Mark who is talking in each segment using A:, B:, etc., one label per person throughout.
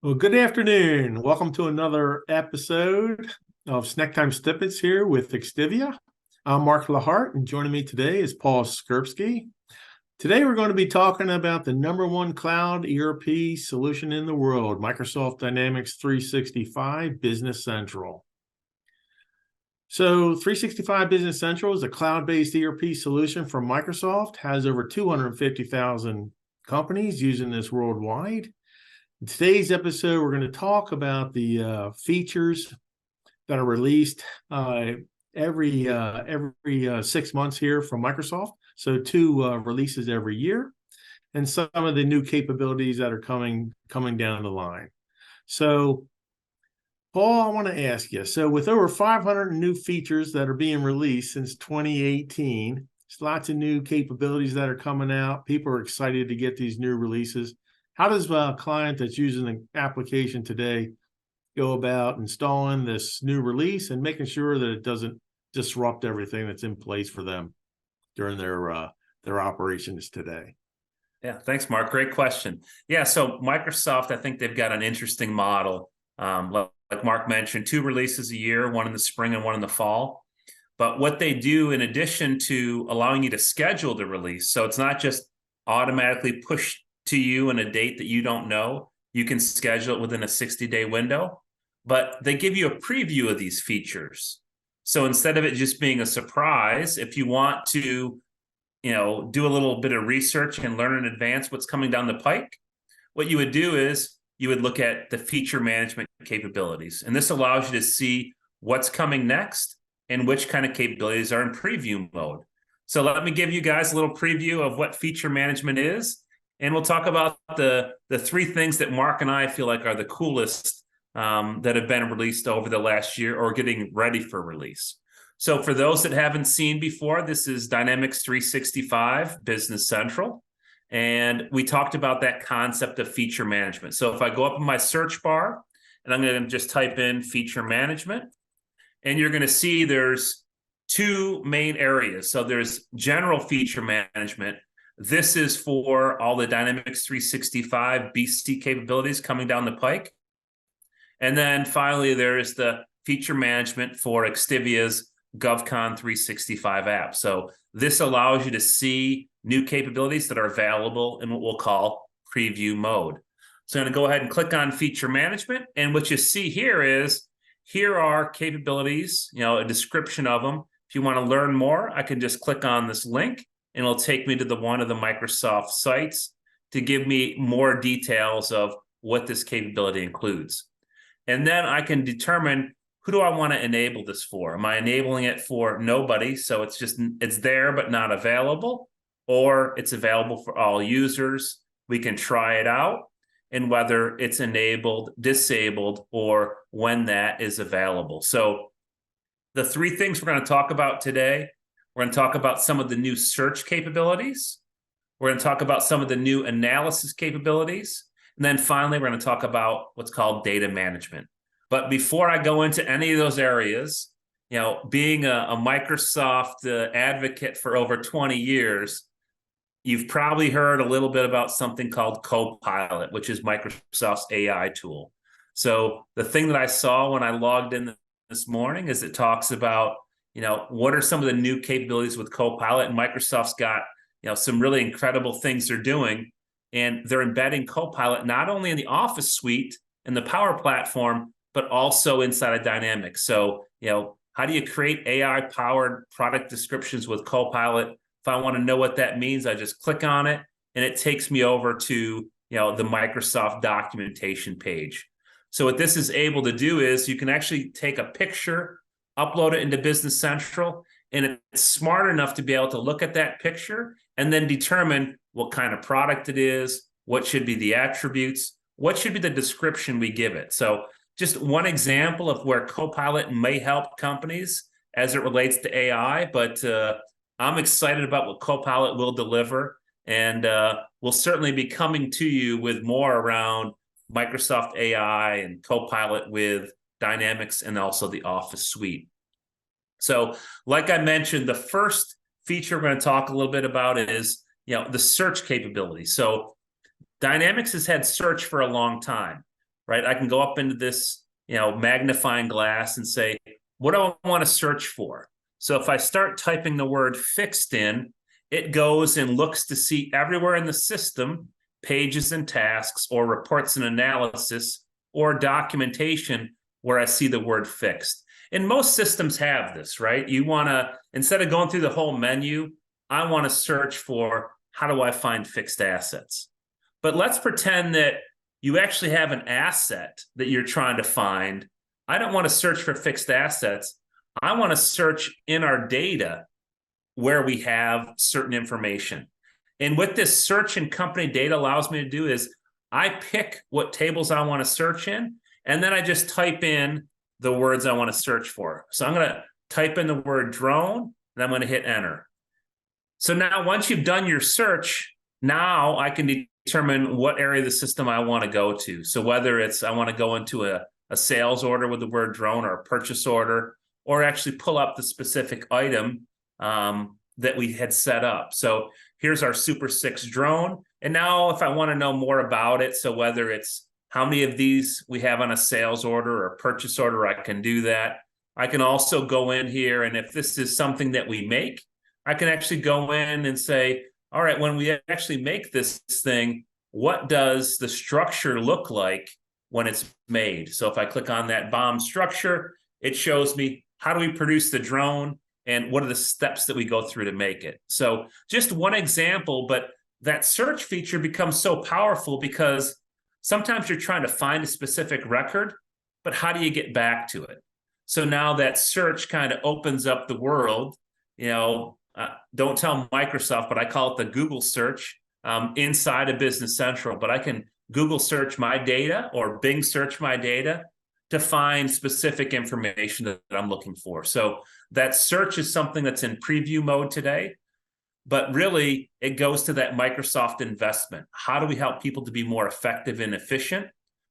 A: Well, good afternoon. Welcome to another episode of Snacktime Snippets here with XTIVIA. I'm Mark Lahart, and joining me today is Paul Skirpsky. Today, we're going to be talking about the number one cloud ERP solution in the world, Microsoft Dynamics 365 Business Central. So 365 Business Central is a cloud-based ERP solution from Microsoft, has over 250,000 companies using this worldwide. In today's episode, we're going to talk about the features that are released every 6 months here from Microsoft. So two releases every year, and some of the new capabilities that are coming down the line. So, Paul, I want to ask you. So, with over 500 new features that are being released since 2018, there's lots of new capabilities that are coming out. People are excited to get these new releases. How does a client that's using the application today go about installing this new release and making sure that it doesn't disrupt everything that's in place for them during their operations today?
B: Yeah, thanks, Mark. Great question. Yeah, so Microsoft, I think they've got an interesting model. Like Mark mentioned, two releases a year, one in the spring and one in the fall. But what they do, in addition to allowing you to schedule the release, so it's not just automatically pushed to you in a date that you don't know, you can schedule it within a 60-day window, but they give you a preview of these features. So instead of it just being a surprise, if you want to, do a little bit of research and learn in advance what's coming down the pike, what you would do is you would look at the feature management capabilities. And this allows you to see what's coming next and which kind of capabilities are in preview mode. So let me give you guys a little preview of what feature management is. And we'll talk about the three things that Mark and I feel like are the coolest that have been released over the last year or getting ready for release. So for those that haven't seen before, this is Dynamics 365 Business Central. And we talked about that concept of feature management. So if I go up in my search bar, and I'm going to just type in feature management, and you're going to see there's two main areas. So there's general feature management. This is for all the Dynamics 365 BC capabilities coming down the pike. And then finally, there's the feature management for XTIVIA's GovCon 365 app. So this allows you to see new capabilities that are available in what we'll call preview mode. So I'm going to go ahead and click on feature management. And what you see here are capabilities, a description of them. If you want to learn more, I can just click on this link, and it'll take me to one of the Microsoft sites to give me more details of what this capability includes. And then I can determine, who do I want to enable this for? Am I enabling it for nobody? So it's there, but not available, or it's available for all users. We can try it out and whether it's enabled, disabled, or when that is available. So the three things we're going to talk about today: we're going to talk about some of the new search capabilities. We're going to talk about some of the new analysis capabilities. And then finally, we're going to talk about what's called data management. But before I go into any of those areas, being a Microsoft advocate for over 20 years, you've probably heard a little bit about something called Copilot, which is Microsoft's AI tool. So the thing that I saw when I logged in this morning is it talks about, what are some of the new capabilities with Copilot? And Microsoft's got, some really incredible things they're doing. And they're embedding Copilot not only in the Office suite and the Power Platform, but also inside of Dynamics. So, how do you create AI-powered product descriptions with Copilot? If I want to know what that means, I just click on it, and it takes me over to, the Microsoft documentation page. So what this is able to do is you can actually take a picture, upload it into Business Central, and it's smart enough to be able to look at that picture and then determine what kind of product it is, what should be the attributes, what should be the description we give it. So just one example of where Copilot may help companies as it relates to AI, but I'm excited about what Copilot will deliver, and we'll certainly be coming to you with more around Microsoft AI and Copilot with Dynamics and also the Office suite. So like I mentioned, the first feature we're going to talk a little bit about is, the search capability. So Dynamics has had search for a long time, right? I can go up into this, magnifying glass and say, what do I want to search for? So if I start typing the word fixed in, it goes and looks to see everywhere in the system, pages and tasks, or reports and analysis, or documentation where I see the word fixed. And most systems have this, right? You want to, instead of going through the whole menu, I want to search for, how do I find fixed assets? But let's pretend that you actually have an asset that you're trying to find. I don't want to search for fixed assets. I want to search in our data where we have certain information. And what this search in company data allows me to do is I pick what tables I want to search in, and then I just type in the words I want to search for. So I'm going to type in the word drone, and I'm going to hit enter. So now once you've done your search, now I can determine what area of the system I want to go to. So whether it's I want to go into a sales order with the word drone, or a purchase order, or actually pull up the specific item that we had set up. So here's our Super 6 drone. And now if I want to know more about it, so whether it's how many of these we have on a sales order or a purchase order, I can do that. I can also go in here, and if this is something that we make, I can actually go in and say, all right, when we actually make this thing, what does the structure look like when it's made? So if I click on that BOM structure, it shows me how do we produce the drone and what are the steps that we go through to make it. So just one example, but that search feature becomes so powerful because sometimes you're trying to find a specific record, but how do you get back to it? So now that search kind of opens up the world. Don't tell Microsoft, but I call it the Google search inside of Business Central. But I can Google search my data or Bing search my data to find specific information that I'm looking for. So that search is something that's in preview mode today, but really it goes to that Microsoft investment. How do we help people to be more effective and efficient?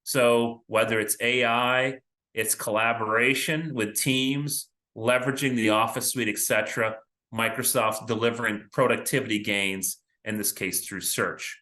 B: So whether it's AI, it's collaboration with teams, leveraging the Office suite, et cetera, Microsoft delivering productivity gains, in this case through search.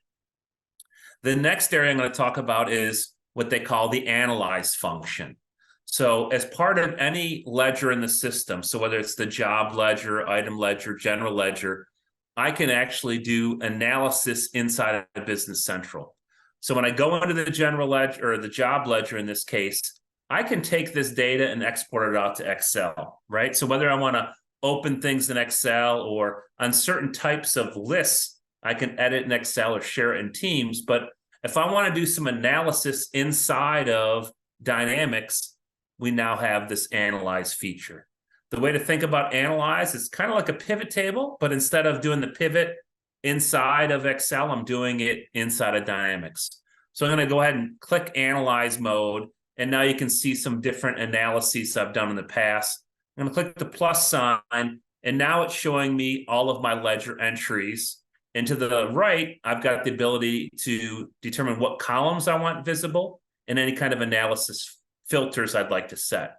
B: The next area I'm going to talk about is what they call the analyze function. So as part of any ledger in the system, so whether it's the job ledger, item ledger, general ledger, I can actually do analysis inside of Business Central. So when I go into the general ledger, or the job ledger in this case, I can take this data and export it out to Excel, right? So whether I want to open things in Excel, or on certain types of lists, I can edit in Excel or share it in Teams. But if I want to do some analysis inside of Dynamics, we now have this analyze feature. The way to think about analyze is kind of like a pivot table, but instead of doing the pivot inside of Excel, I'm doing it inside of Dynamics. So I'm going to go ahead and click analyze mode. And now you can see some different analyses I've done in the past. I'm going to click the plus sign, and now it's showing me all of my ledger entries. And to the right, I've got the ability to determine what columns I want visible and any kind of analysis filters I'd like to set.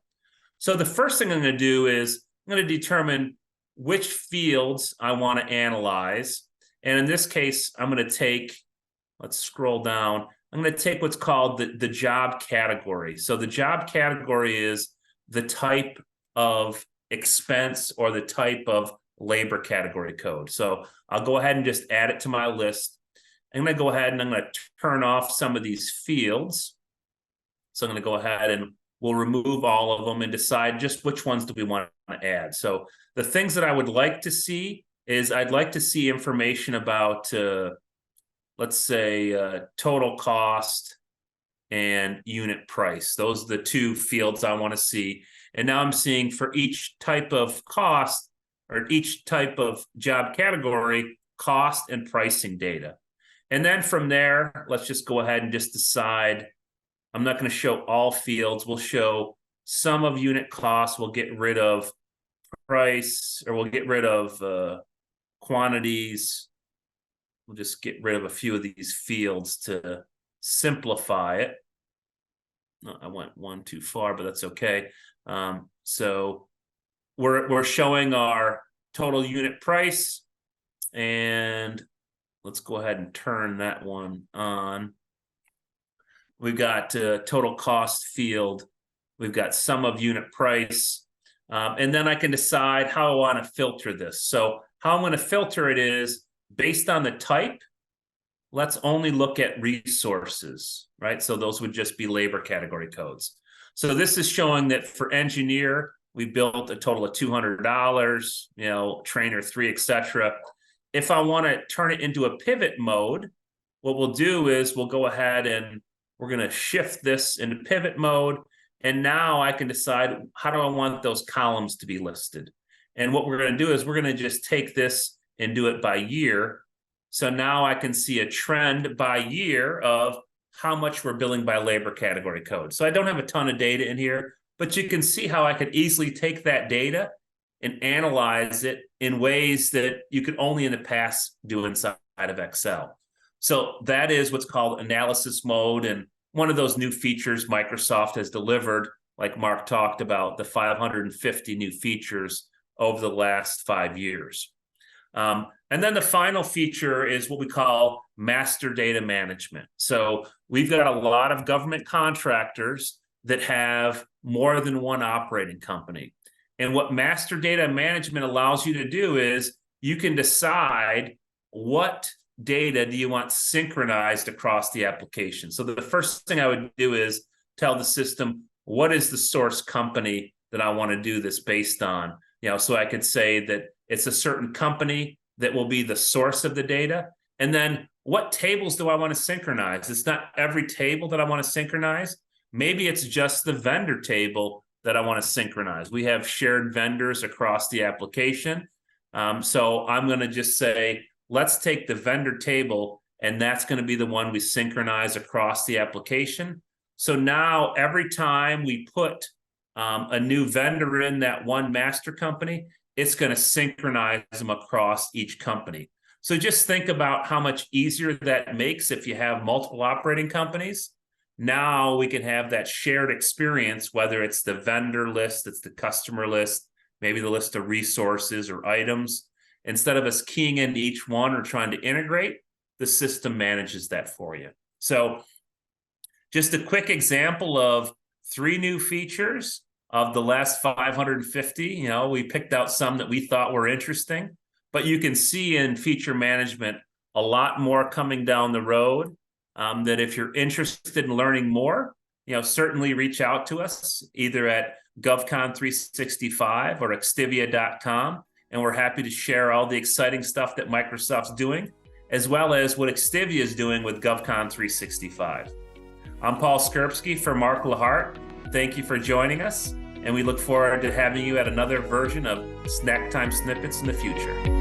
B: So the first thing I'm going to do is I'm going to determine which fields I want to analyze. And in this case, I'm going to take, let's scroll down. I'm going to take what's called the job category. So the job category is the type of expense or the type of labor category code. So I'll go ahead and just add it to my list. I'm going to go ahead and I'm going to turn off some of these fields. So I'm going to go ahead and we'll remove all of them and decide just which ones do we want to add. So the things that I would like to see is I'd like to see information about, let's say, total cost and unit price. Those are the two fields I want to see. And now I'm seeing for each type of cost or each type of job category, cost and pricing data. And then from there, let's just go ahead and just decide. I'm not going to show all fields. We'll show some of unit costs. We'll get rid of price, or we'll get rid of quantities. We'll just get rid of a few of these fields to simplify it. I went one too far, but that's okay. So we're showing our total unit price, and let's go ahead and turn that one on. we've got total cost field, we've got sum of unit price, and then I can decide how I want to filter this. So how I'm going to filter it is based on the type. Let's only look at resources, right? So those would just be labor category codes. So this is showing that for engineer, we built a total of $200, trainer 3, etc. If I want to turn it into a pivot mode, what we'll do is we'll go ahead and we're going to shift this into pivot mode. And now I can decide how do I want those columns to be listed. And what we're going to do is we're going to just take this and do it by year. So now I can see a trend by year of how much we're billing by labor category code. So I don't have a ton of data in here, but you can see how I could easily take that data and analyze it in ways that you could only in the past do inside of Excel. So that is what's called analysis mode. And one of those new features Microsoft has delivered, like Mark talked about, the 550 new features over the last 5 years. And then the final feature is what we call master data management. So we've got a lot of government contractors that have more than one operating company. And what master data management allows you to do is you can decide what data do you want synchronized across the application. So the first thing I would do is tell the system, what is the source company that I want to do this based on? So I could say that it's a certain company that will be the source of the data. And then what tables do I want to synchronize? It's not every table that I want to synchronize. Maybe it's just the vendor table that I want to synchronize. We have shared vendors across the application. So I'm going to just say, let's take the vendor table, and that's going to be the one we synchronize across the application. So now every time we put a new vendor in that one master company, it's going to synchronize them across each company. So just think about how much easier that makes if you have multiple operating companies. Now we can have that shared experience, whether it's the vendor list, it's the customer list, maybe the list of resources or items. Instead of us keying into each one or trying to integrate, the system manages that for you. So just a quick example of 3 new features of the last 550. We picked out some that we thought were interesting, but you can see in feature management a lot more coming down the road. That if you're interested in learning more, certainly reach out to us either at GovCon365 or XTIVIA.com, and we're happy to share all the exciting stuff that Microsoft's doing, as well as what XTIVIA is doing with GovCon365. I'm Paul Skirpsky for Mark Lahart. Thank you for joining us, and we look forward to having you at another version of Snacktime Snippets in the future.